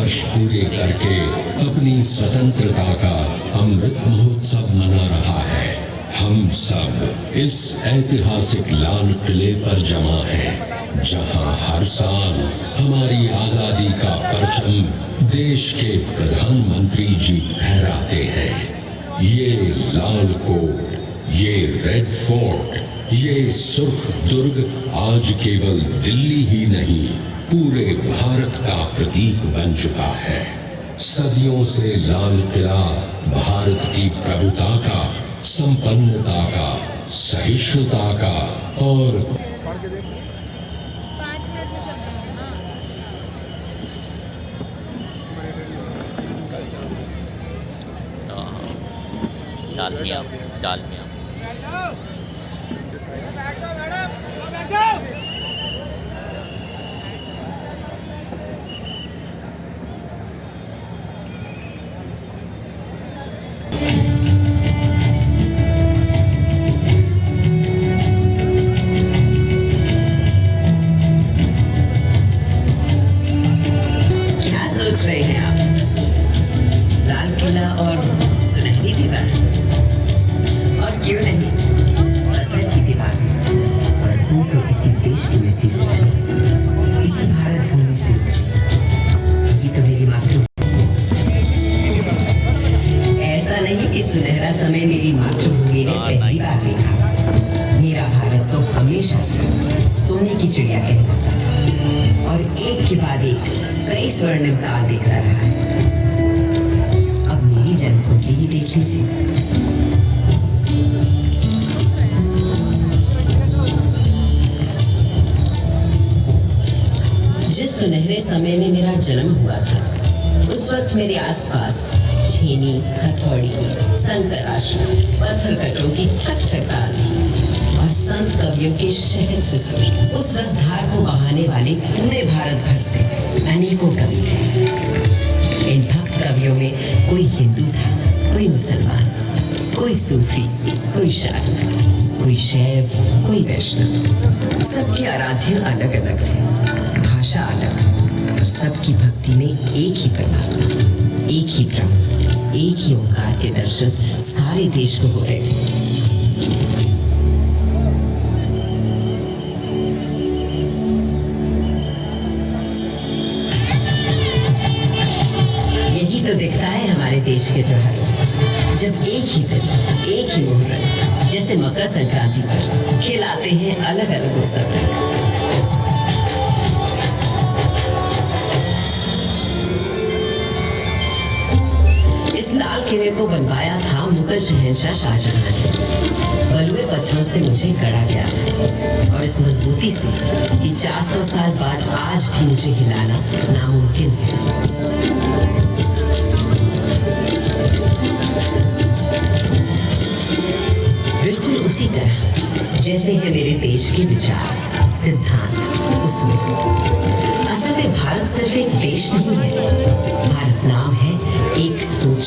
वर्ष पूरे करके अपनी स्वतंत्रता का अमृत महोत्सव मना रहा है। हम सब इस ऐतिहासिक लाल किले पर जमा हैं, जहां हर साल हमारी आजादी का परचम देश के प्रधानमंत्री जी फहराते हैं। ये लाल कोट, ये रेड फोर्ट, ये सुर्ख दुर्ग आज केवल दिल्ली ही नहीं, पूरे भारत का प्रतीक बन चुका है। सदियों से लाल किला भारत की प्रभुता का, संपन्नता का, सहिष्णुता का और डालमिया क्या सोच रहे हैं आप? लाल किला और सुनहरी दीवार, और क्यों नहीं पत्थर की दीवार, और हूँ तो इसी देश की मिट्टी से बनी, इसी भारत भूमि से ऊंची, यही तो मेरी मातृभूमि। ऐसा नहीं कि सुनहरा समय मेरी मातृभूमि ने पहली बार देखा। मेरा भारत तो हमेशा से सोने की चिड़िया कहलाता था, और एक के बाद एक कई स्वर्णिम काल दिखला रहा है। अब मेरी जन्मकुंडली ही देख लीजिए। जिस सुनहरे समय में मेरा जन्म हुआ था, उस वक्त मेरे आसपास छेनी, हथौड़ी, संग तराशू, पत्थर कटों की ठक ठक ताल थी, और संत कवियों के शहद से सुनी उस रसधार को बहाने वाले पूरे भारत भर से अनेकों कवि थे। इन भक्त कवियों में कोई हिंदू था, कोई मुसलमान, कोई सूफी, कोई शाक्त, कोई शैव, कोई वैष्णव। सबके आराध्य अलग अलग थे, भाषा अलग, पर सबकी भक्ति में एक ही परमात्मा, एक ही ब्रह्म, एक ही ओंकार के दर्शन सारे देश को हो रहे थे। यही तो दिखता है हमारे देश के त्योहारों, जब एक ही दिन, एक ही मुहूर्त, जैसे मकर संक्रांति पर खिलाते हैं अलग अलग उत्सव रंग। इस लाल किले को बनवाया था मुगल शहंशाह शाहजहां ने। बलुए पत्थरों से मुझे गढ़ा गया था, और इस मजबूती से कि 400 साल बाद आज भी मुझे हिलाना नामुमकिन है। बिल्कुल उसी तरह जैसे है मेरे देश के विचार, सिद्धांत, उसूल। असल में भारत सिर्फ एक देश नहीं है, भारत नाम है एक सोच।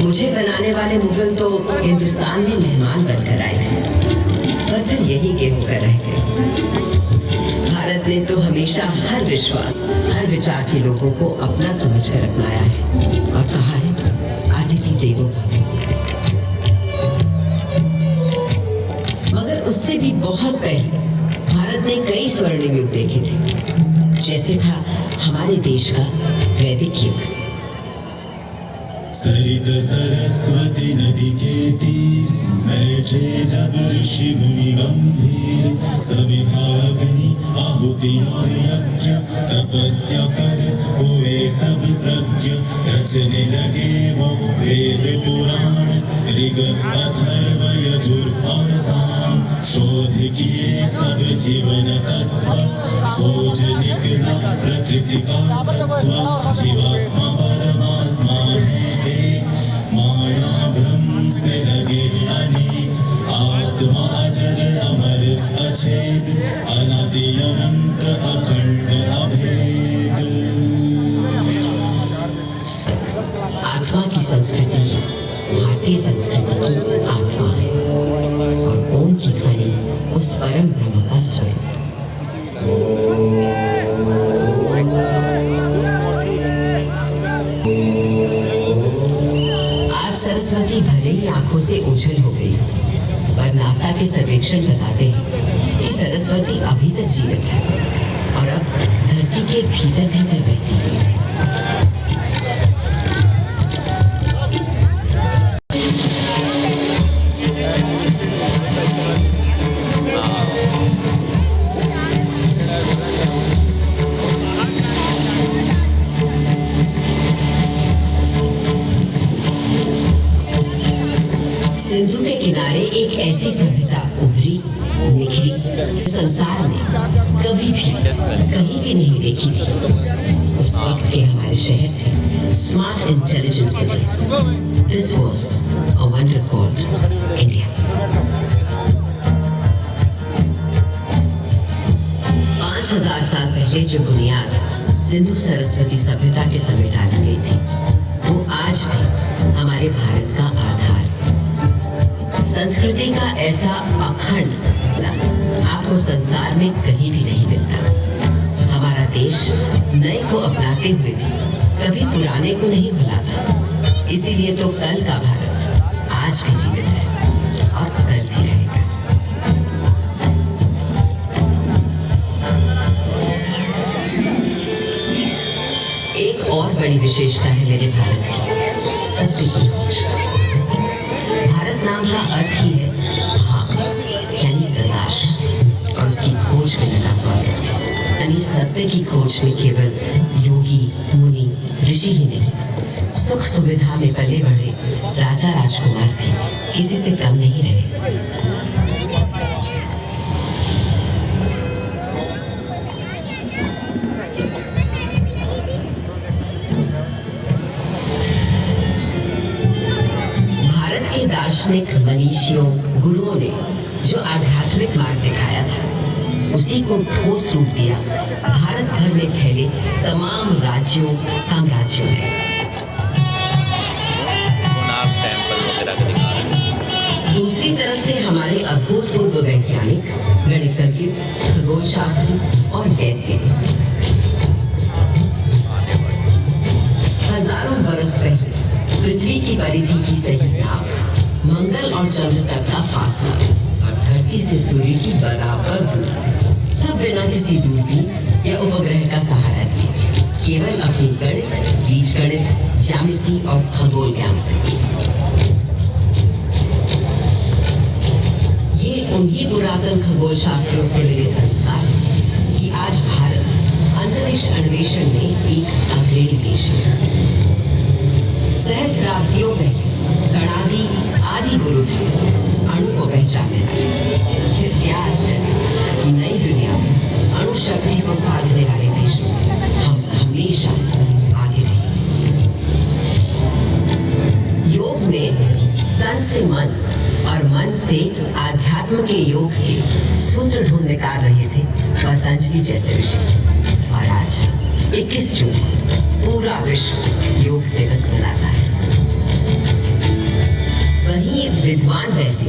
मुझे बनाने वाले मुगल तो हिंदुस्तान में मेहमान बनकर आए थे, पर फिर यही के होकर रह गए। भारत ने तो हमेशा हर विश्वास, हर विचार के लोगों को अपना समझकर अपनाया है, और कहा है अतिथि देवो भव। मगर उससे भी बहुत पहले भारत ने कई स्वर्णिम युग देखे थे, जैसे था हमारे देश का वैदिक युग। सरित सरस्वती नदी के तीर बैठे जब ऋषि मुनि गंभीर, सविधाग्नि आहुति और यज्ञ तपस्या कर हुए सब प्रज्ञ। रचने लगे वो वेद पुराण, ऋग अथर्व यजुर और साम। शोध किए सब जीवन तत्व, खोज निकला प्रकृति का सत्व। जीवात्मा परमात्मा है एक, माया भ्रम से लगे अनेक। आत्मा अजर अमर अछेद, अनादि अनंत अखंड अभेद। आत्मा की संस्कृति भारतीय संस्कृति की आत्मा है, और ओम की ध्वनि उस परम ब्रह्म का स्वयं। आंखों से ओझल हो गई, पर नासा के सर्वेक्षण बताते हैं कि सरस्वती अभी तक जीवित है और अब धरती के भीतर भीतर बहती है। सिंधु के किनारे एक ऐसी सभ्यता उभरी, निखरी, संसार में कभी भी कहीं भी नहीं देखी थी। उस वक्त के हमारे शहर थे smart intelligent cities. This was a wonder called India. 5000 साल पहले जो बुनियाद सिंधु सरस्वती सभ्यता के समय डाली गई थी, वो आज भी हमारे भारत का आधार है। संस्कृति का ऐसा अखंड आपको संसार में कहीं भी नहीं मिलता। हमारा देश नए को अपनाते हुए भी कभी पुराने को नहीं भुलाता। इसीलिए तो कल का भारत आज भी जीवित है और कल भी रहेगा। एक और बड़ी विशेषता है मेरे भारत की, सत्य की खोज। भारत नाम का अर्थ ही है हाँ, यानी प्रकाश, और उसकी खोज में लगा हुआ व्यक्ति। यानी सत्य की खोज में केवल योगी, मुनि, ऋषि ही नहीं, सुख सुविधा में पले बढ़े राजा राजकुमार भी किसी से कम नहीं रहे। दार्शनिक मनीषियों, गुरुओं ने जो आध्यात्मिक मार्ग दिखाया था, उसी को ठोस रूप दिया भारत भर में फैले तमाम राज्यों, साम्राज्यों ने। दूसरी तरफ थे हमारे अभूतपूर्व वैज्ञानिक, गणितज्ञ, खगोल शास्त्री और वैद्य। हजारों बरस पहले पृथ्वी की परिधि की सही नाप, मंगल और चंद्र तक का फासला और धरती से सूर्य की बराबर दूरी, सब बिना किसी दूरबीन या उपग्रह का सहारा लिए, केवल अपनी गणित, बीजगणित, ज्यामिति और खगोल ज्ञान से। ये उन्हीं पुरातन खगोल शास्त्रियों से मिले संस्कार कि आज भारत अंतरिक्ष अन्वेषण में एक अग्रणी देश है। सहस्त्राब्दियों पहले कणादि आदि गुरु थे अणु को पहचानने वाले। फिर क्या आश्चर्य कि नई दुनिया में अणु शक्ति को साधने वाले देशों में हम हमेशा आगे रहे। योग में तन से मन और मन से आध्यात्म के योग के सूत्र ढूंढ निकाल रहे थे पतंजलि जैसे ऋषि। और आज 21 जून पूरा विश्व योग दिवस मनाता है। वहीं विद्वान वैद्य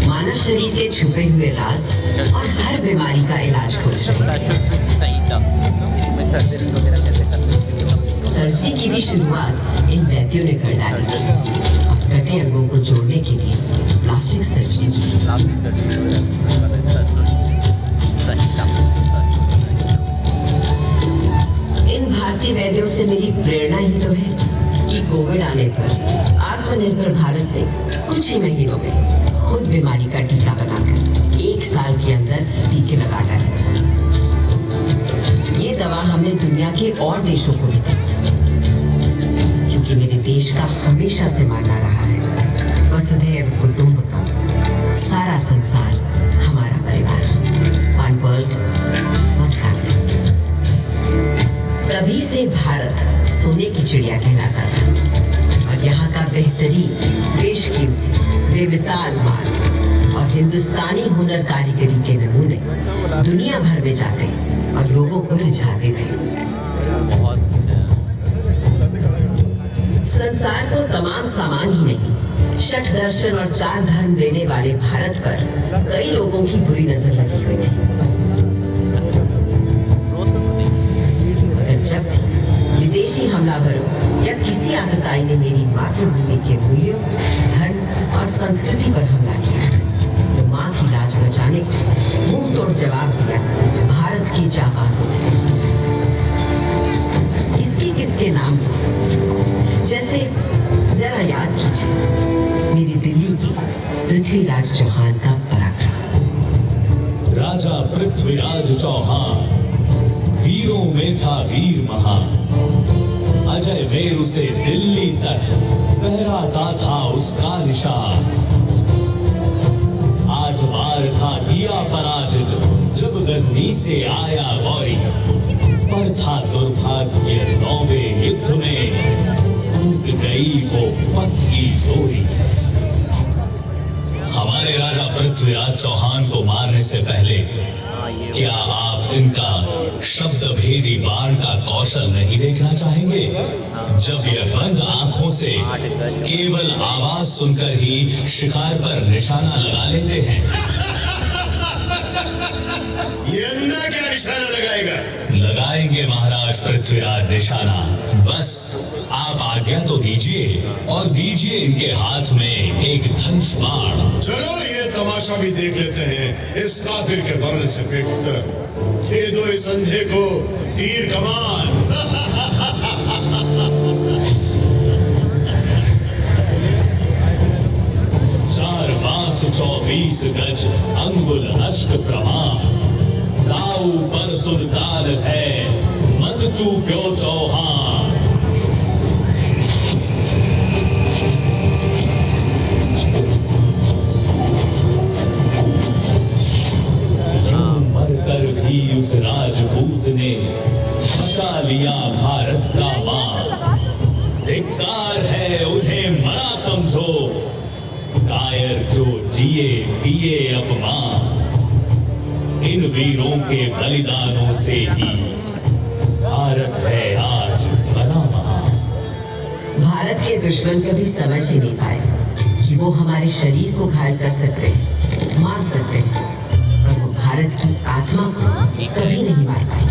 मानव शरीर के छुपे हुए राज और हर बीमारी का इलाज खोज रहे थे। सर्जरी की भी शुरुआत इन वैद्यों ने कर डाली थी और कटे अंगों को जोड़ने के लिए प्लास्टिक सर्जरी की। इन भारतीय वैद्यों से मिली प्रेरणा ही तो है कि कोविड आने पर आत्मनिर्भर भारत ने कुछ ही महीनों में खुद बीमारी का टीका बनाकर 1 साल के अंदर टीके लगा डाले। ये दवा हमने दुनिया के और देशों को भी दी, क्योंकि मेरे देश का हमेशा से मानना रहा है वसुधैव कुटुंबकम, सारा संसार हमारा परिवार, वन वर्ल्ड वन फैमिली। तभी से भारत सोने की चिड़िया कहलाता था और यहाँ का बेहतरीन, बेशकीमती, बेमिसाल माल और हिंदुस्तानी हुनर कारीगरी के नमूने दुनिया भर में जाते और लोगों को रिझाते थे। संसार को तमाम सामान ही नहीं, षट दर्शन और 4 धर्म देने वाले भारत पर कई लोगों की बुरी नजर लगी हुई थी। मगर जब विदेशी हमलावरों या किसी आतताई ने मेरी मातृभूमि के मूल्यों, धर्म और संस्कृति पर हमला किया तो माँ की लाज बचाने को मुंह तोड़ जवाब दिया भारत की जाबाजों ने। किसके नाम जैसे जरा याद कीजिए मेरी दिल्ली की पृथ्वीराज चौहान का पराक्रम। राजा पृथ्वीराज चौहान वीरों में था वीर महान, अजय मेरु से दिल्ली तक फहराता था उसका निशान। 8 बार था किया पराजित जब गजनी से आया गौरी, पर था दुर्भाग्य 9वें युद्ध में टूट गई वो पक्की डोरी। हमारे राजा पृथ्वीराज चौहान को मारने से पहले क्या आप इनका शब्द भेदी बाण का कौशल नहीं देखना चाहेंगे? जब यह बंद आंखों से केवल आवाज सुनकर ही शिकार पर निशाना लगा लेते हैं। ये अंधा क्या निशाना लगाएगा? लगाएंगे महाराज पृथ्वीराज निशाना, बस आप आज्ञा तो दीजिए और दीजिए इनके हाथ में एक धनुष बाण। चलो ये तमाशा भी देख लेते हैं इस काफिर के मरने से बेहतर। दे दो इस अंधे को तीर कमान। 4 बांस 24 गज अंगुल अश्क प्रमाण, दाऊ पर सुल्तान है मत चूक्यो चौहान। मरकर भी उस राजपूत ने बचा लिया भारत का मान। धिक्कार है उन्हें मरा समझो, कायर जो जिए पिए अपमान। इन वीरों के बलिदानों से ही भारत है आज बना महान। भारत के दुश्मन कभी समझ ही नहीं पाए कि वो हमारे शरीर को घायल कर सकते हैं, मार सकते हैं, पर वो भारत की आत्मा को कभी नहीं मार पाएंगे।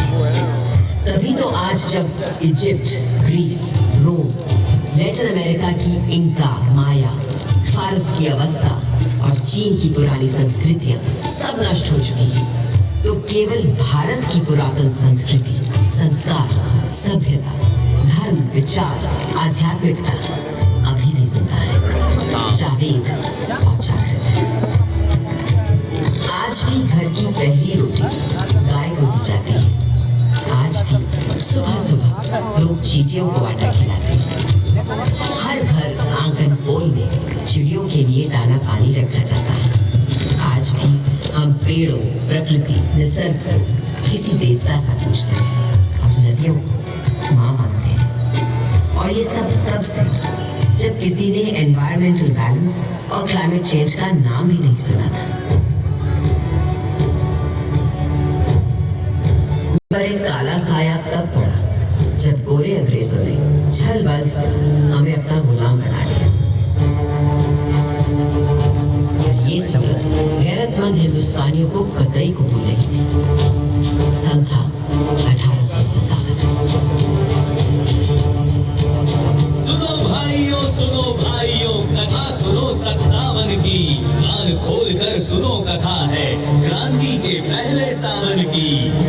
तभी तो आज जब इजिप्ट, ग्रीस, रोम, लैटिन अमेरिका की इंका, माया, फारस की अवस्था और चीन की पुरानी संस्कृतियां सब नष्ट हो चुकी हैं, तो केवल भारत की पुरातन संस्कृति, संस्कार, सभ्यता, धर्म, विचार, आध्यात्मिकता अभी भी जिंदा है, जावेद और जागृत है। आज भी घर की पहली रोटी गाय को दी जाती है। आज भी सुबह सुबह लोग चींटियों को आटा खिलाते हैं। हर घर, आंगन, पोल में चिड़ियों के लिए दाना पानी रखा जाता है। आज भी हम पेड़ों, प्रकृति, निसर्ग को किसी देवता सा पूजते हैं और नदियों को माँ मानते हैं। और ये सब तब से जब किसी ने एनवायरमेंटल बैलेंस और क्लाइमेट चेंज का नाम भी नहीं सुना था। पर एक काला साया तब पड़ा जब गोरे अंग्रेजों ने छल बल से हमें अपना गुलाम बना लिया। और ये सूरत गैरतमंद हिंदुस्तानियों को कतई कबूल नहीं थी। सन था 1857। सुनो भाइयों कथा सुनो 57 की, कान खोल कर सुनो कथा है क्रांति के पहले सावन की।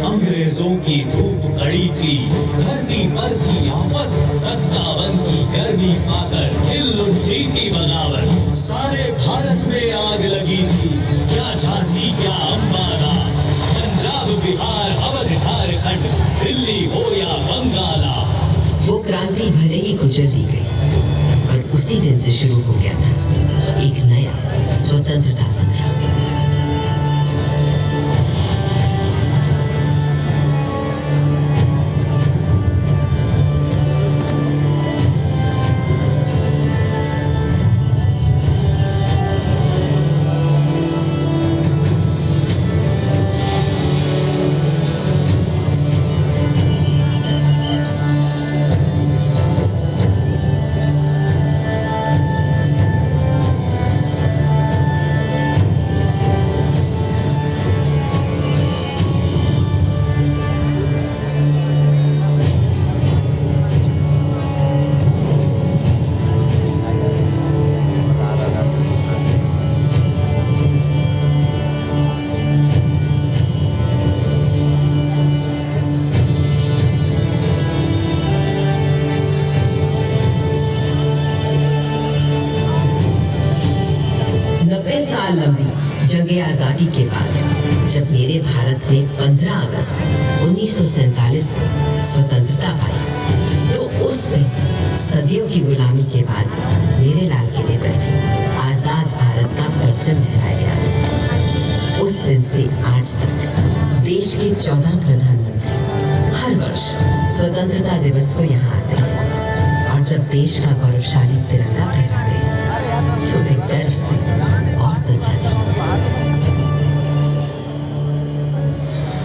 अंग्रेजों की धूप कड़ी थी, धरती पर थी आफत, 57 की गर्मी पाकर हिल उठी थी बगावत। सारे भारत में आग लगी थी, क्या झांसी क्या अंबाला, पंजाब बिहार अवध झारखंड, दिल्ली हो या बंगाला। वो क्रांति भले ही कुचल दी गई, पर उसी दिन से शुरू हो गया था एक नया स्वतंत्रता संग्राम। आज़ादी के बाद जब मेरे भारत ने 15 अगस्त 1947 को स्वतंत्रता पाई, तो उस दिन सदियों की गुलामी के बाद मेरे लाल किले पर भी आजाद भारत का परचम लहराया गया था। उस दिन से आज तक देश के 14 प्रधानमंत्री हर वर्ष स्वतंत्रता दिवस को यहाँ आते हैं और जब देश का गौरवशाली तिरंगा फहराते हैं तो मैं गर्व से और तक जाती हूँ।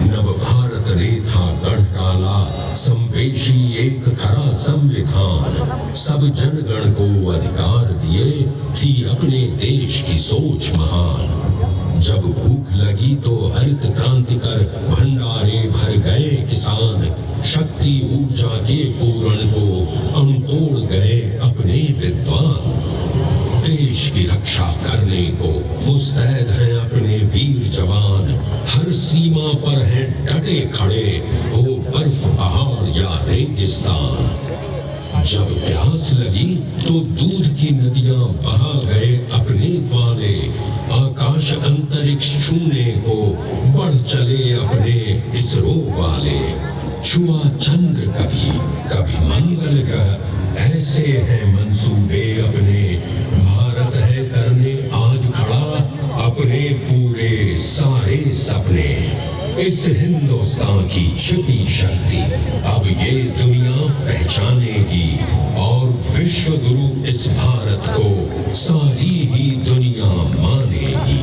नव भारत ने था गढ़ डाला संवेशी एक खरा संविधान, सब जनगण को अधिकार दिए, थी अपने देश की सोच महान। जब भूख लगी तो हरित क्रांति कर भंडारे भर गए किसान, शक्ति ऊर्जा के पूरण को तोड़ गए अपने विद्वान। देश की रक्षा करने को मुस्तैद हैं अपने वीर जवान, हर सीमा पर हैं डटे खड़े, हो बर्फ पहाड़ या रेगिस्तान। जब प्यास लगी तो दूध की नदियां बहा गए अपने ग्वाले, आकाश अंतरिक्ष छूने को बढ़ चले अपने इसरो वाले। छुआ चंद्र कभी कभी मंगल ग्रह, ऐसे हैं मंसूबे अपने, भारत है करने आज खड़ा अपने पूरे सारे सपने। इस हिंदुस्तान की छिपी शक्ति अब ये दुनिया पहचानेगी, और विश्व गुरु इस भारत को सारी ही दुनिया मानेगी।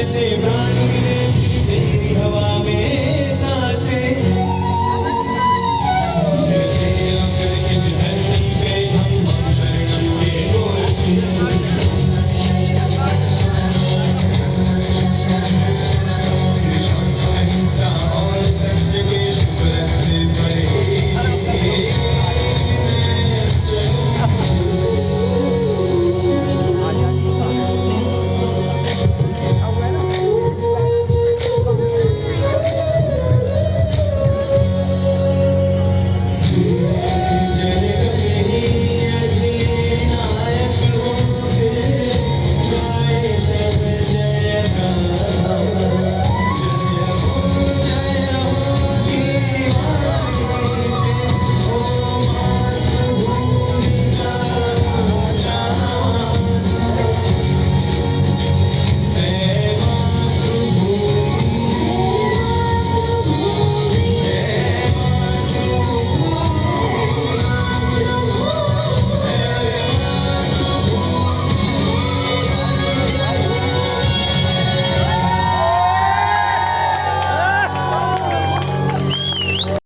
से प्राण मिले